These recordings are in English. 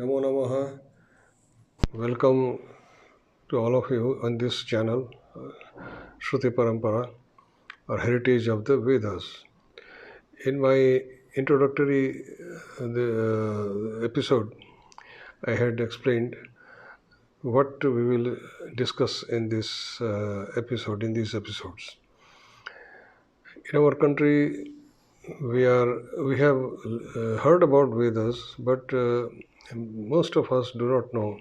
Namo Namaha. Welcome to all of you on this channel, Shruti Parampara, or Heritage of the Vedas. In my introductory episode, I had explained what we will discuss in this episode, in these episodes. In our country, we have heard about Vedas, but most of us do not know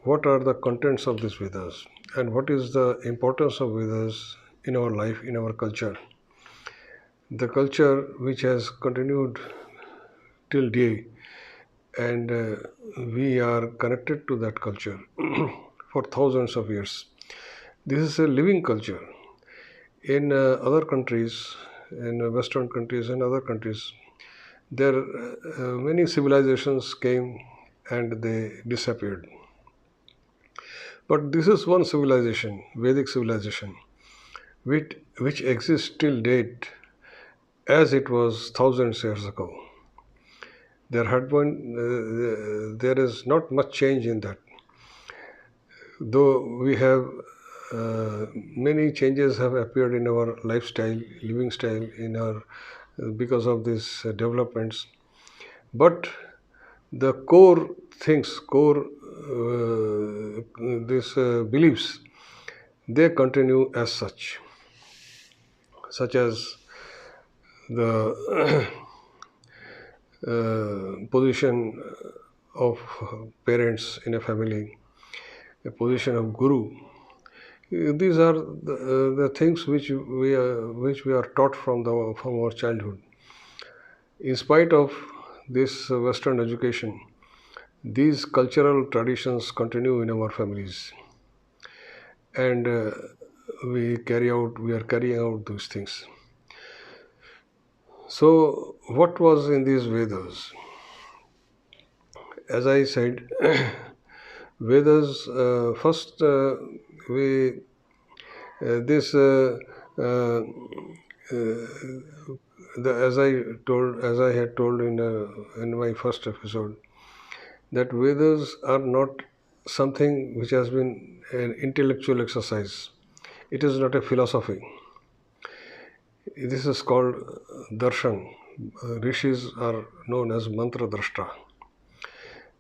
what are the contents of these Vedas and what is the importance of Vedas in our life, in our culture. The culture which has continued till day, and we are connected to that culture for thousands of years. This is a living culture. In other countries, in Western countries and other countries, there many civilizations came and they disappeared. But this is one civilization, Vedic civilization, which exists till date as it was thousands years ago. There is not much change in that. Though we have many changes have appeared in our lifestyle, living style, in our because of these developments, but the core things, core these beliefs, they continue as such as the position of parents in a family, a position of guru. These are the things which we are taught from our childhood. In spite of this Western education, these cultural traditions continue in our families, and we are carrying out those things. So, what was in these Vedas? As I said, Vedas first we this uh, as I had told in my first episode, that Vedas are not something which has been an intellectual exercise. It is not a philosophy. This is called darshan. Rishis are known as mantra drashta.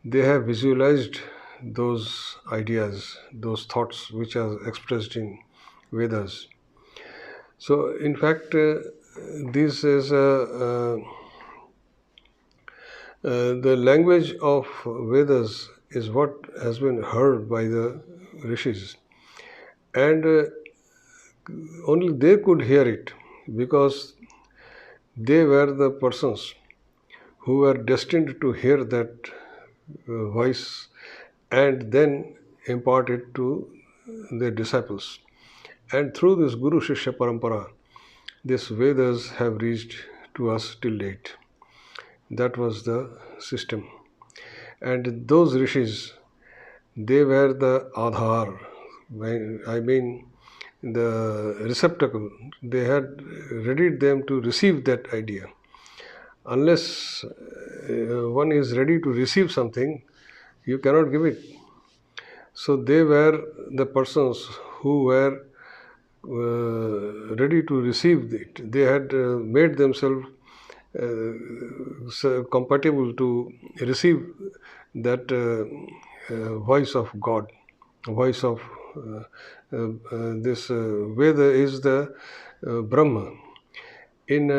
They have visualized those ideas, those thoughts which are expressed in Vedas. So, in fact, this is the language of Vedas is what has been heard by the rishis, and only they could hear it because they were the persons who were destined to hear that voice and then impart it to their disciples. And through this Guru Shishya Parampara, these Vedas have reached to us till date. That was the system. And those rishis, they were the adhar, I mean the receptacle. They had readied them to receive that idea. Unless one is ready to receive something, you cannot give it. So they were the persons who were ready to receive it. They had made themselves compatible to receive that voice of God, voice of this Veda is the Brahma. In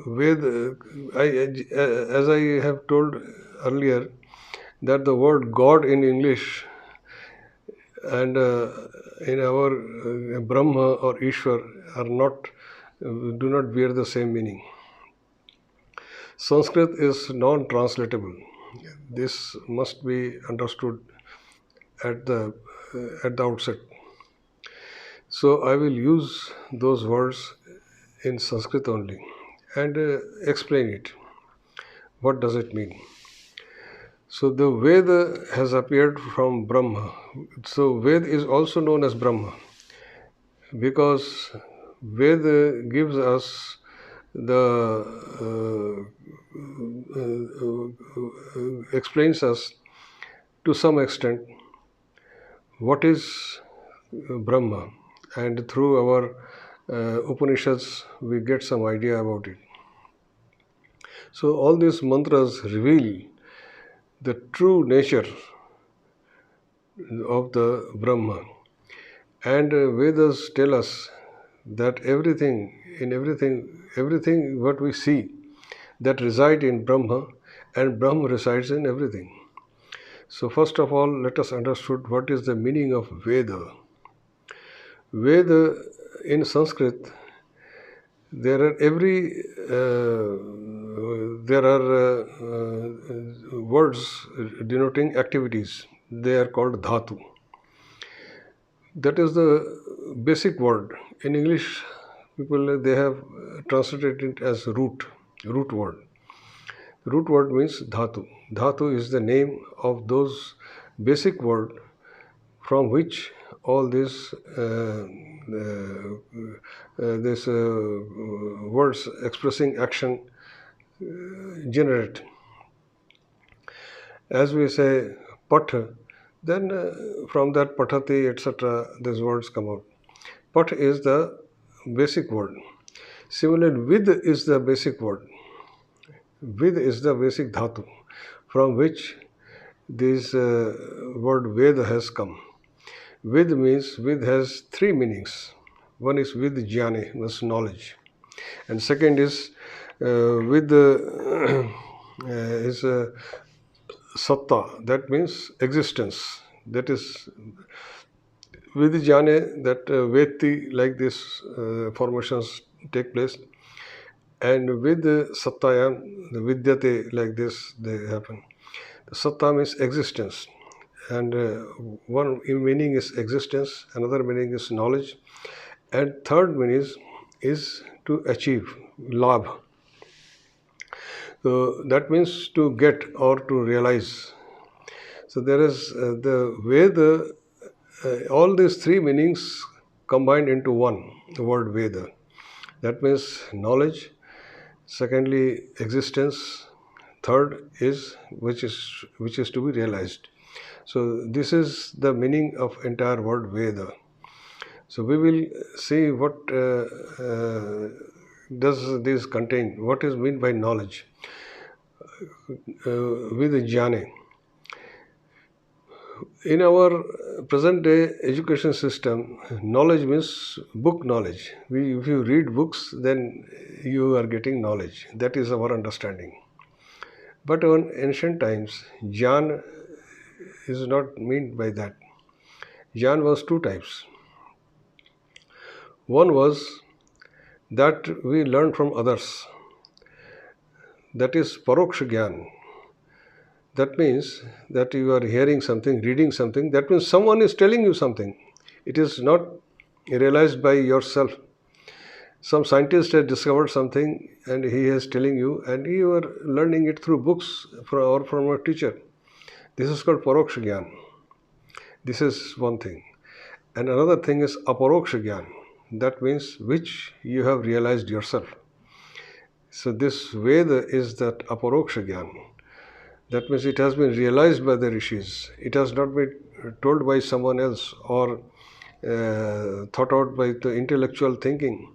Veda, as I have told earlier, that the word God in English and in our Brahma or Ishwar are not do not bear the same meaning. Sanskrit is non-translatable. This must be understood at the outset. So I will use those words in Sanskrit only and explain it. What does it mean? So the Veda has appeared from Brahma. So Veda is also known as Brahma because Veda gives us the explains us to some extent what is Brahma, and through our Upanishads we get some idea about it. So all these mantras reveal the true nature of the Brahma, and Vedas tell us that everything what we see that reside in Brahma, and Brahma resides in everything. So first of all, let us understand what is the meaning of Veda. Veda in Sanskrit, there are words denoting activities. They are called dhatu. That is the basic word. In English, people they have translated it as root word. Root word means dhatu. Dhatu is the name of those basic word from which all these words expressing action generate. As we say pat, then from that patati etc. these words come out. Pat is the basic word. Similarly, vid is the basic word. Vid is the basic dhatu from which this word Veda has come. Vid has three meanings. One is vid jnane, means knowledge, and second is vid is satta, that means existence. That is vid jnane, that veti, like this formations take place, and with sattayam, the vidyate, like this they happen. The satta means existence, and one meaning is existence, another meaning is knowledge, and third meaning is to achieve labh. So that means to get or to realize. So there is the Veda, all these three meanings combined into one, the word Veda. That means knowledge, secondly existence, third is which is to be realized. So this is the meaning of entire word Veda. So we will see what does this contain, what is meant by knowledge. With jnane. In our present day education system, knowledge means book knowledge. If you read books, then you are getting knowledge. That is our understanding. But in ancient times, jnana is not meant by that. Jnana was two types. One was that we learn from others. That is paroksha jnana. That means that you are hearing something, reading something. That means someone is telling you something. It is not realized by yourself. Some scientist has discovered something and he is telling you, and you are learning it through books or from a teacher. This is called paroksha jnana. This is one thing. And another thing is aparoksha jnana. That means which you have realized yourself. So this Veda is that aparoksha jnana. That means it has been realized by the rishis. It has not been told by someone else or thought out by the intellectual thinking.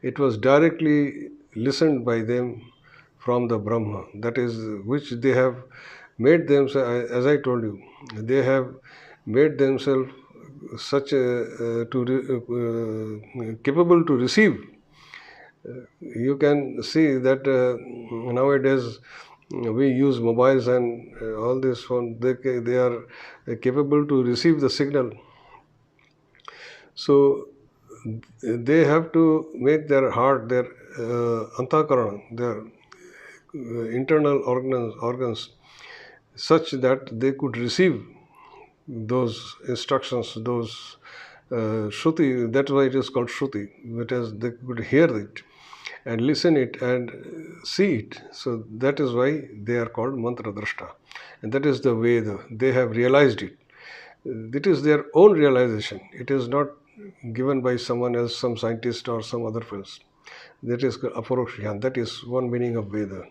It was directly listened by them from the Brahma. That is which they have made themselves, as I told you, they have made themselves such capable to receive. You can see that nowadays we use mobiles and all this phone. They are capable to receive the signal. So they have to make their heart, their antakaran, their internal organs, such that they could receive those instructions, those shruti. That's why it is called shruti, because they could hear it and listen it and see it. So that is why they are called mantra drashta, and that is the Veda. They have realized it. It is their own realization. It is not given by someone else, some scientist or some other fellows. That is aparokshyan. That is one meaning of Veda.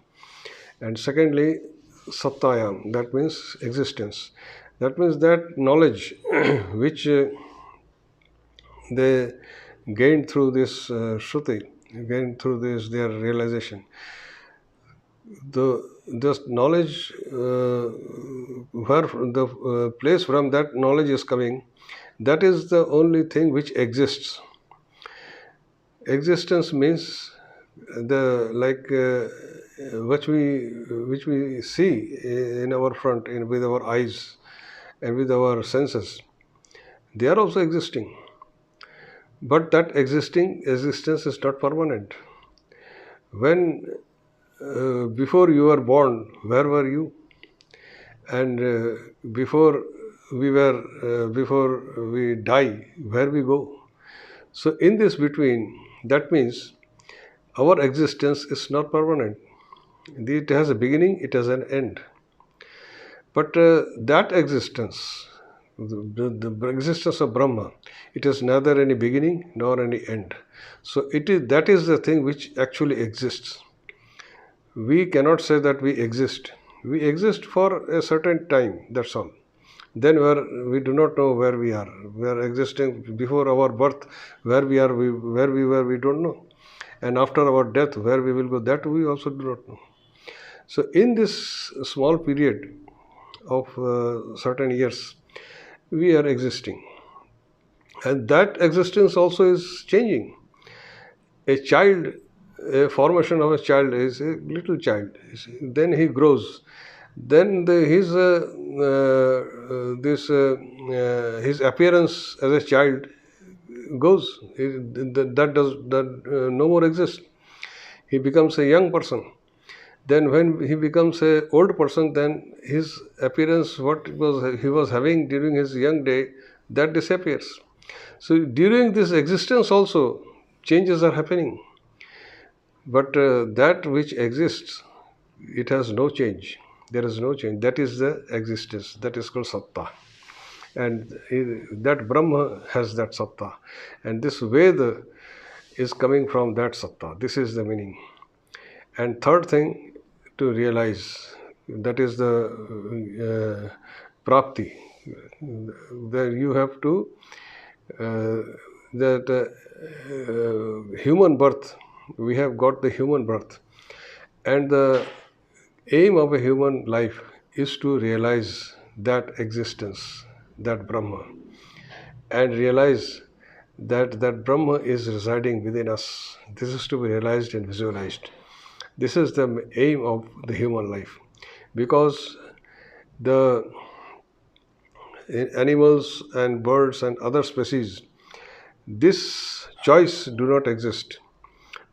And secondly, sattayam. That means existence. That means that knowledge which they gained through this Shruti, gained through this their realization. This knowledge, where the place from that knowledge is coming, that is the only thing which exists. Existence means the like which we see in our front, with our eyes and with our senses. They are also existing, but that existing existence is not permanent. When before you were born, where were you? And before we die, where we go? So in this between, that means our existence is not permanent. It has a beginning, it has an end. But that existence, the existence of Brahma, it has neither any beginning nor any end. So that is the thing which actually exists. We cannot say that we exist. We exist for a certain time, that's all. Then we do not know where we are. We are existing before our birth. Where we are, where we were, we don't know. And after our death, where we will go, that we also do not know. So in this small period of certain years, we are existing. And that existence also is changing. A child, a formation of a child is a little child. Then he grows. Then his appearance as a child goes. That no more exists. He becomes a young person. Then when he becomes a old person, then his appearance, he was having during his young day, that disappears. So during this existence also, changes are happening. But that which exists, it has no change. There is no change. That is the existence. That is called satta. And that Brahma has that satta. And this Veda is coming from that satta. This is the meaning. And third thing to realize, that is the prapti. Where you have to, human birth, we have got the human birth. And the aim of a human life is to realize that existence, that Brahma, and realize that Brahma is residing within us. This is to be realized and visualized. This is the aim of the human life. Because the animals and birds and other species, this choice do not exist.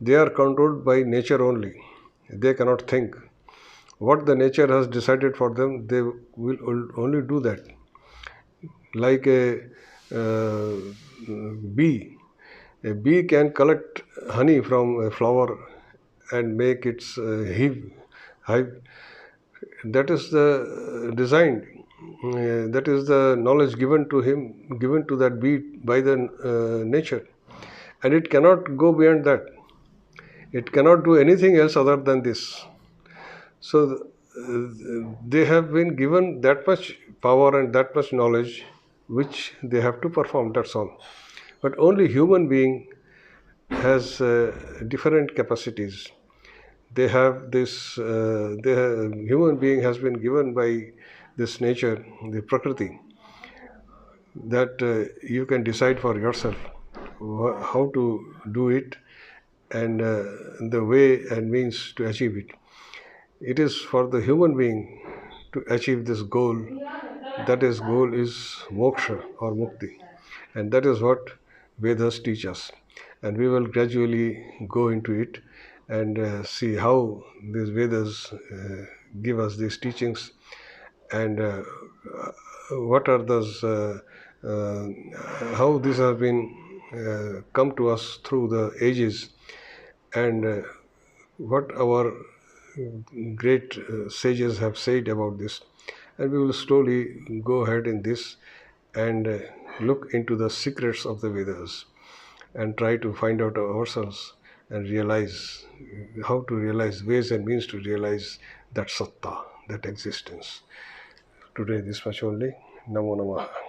They are controlled by nature only. They cannot think. What the nature has decided for them, they will only do that. Like a bee. A bee can collect honey from a flower and make its hive. That is the design. That is the knowledge given to him, given to that bee by the nature. And it cannot go beyond that. It cannot do anything else other than this. So they have been given that much power and that much knowledge which they have to perform, that's all. But only human being has different capacities. They have this, human being has been given by this nature, the Prakriti, that you can decide for yourself how to do it and the way and means to achieve it. It is for the human being to achieve this goal. That is, goal is moksha or mukti. And that is what Vedas teach us. And we will gradually go into it and see how these Vedas give us these teachings and what are those, how these have been come to us through the ages, and what our great sages have said about this. And we will slowly go ahead in this and look into the secrets of the Vedas and try to find out ourselves and realize how to realize ways and means to realize that satta, that existence. Today, this much only. Namo Namaha.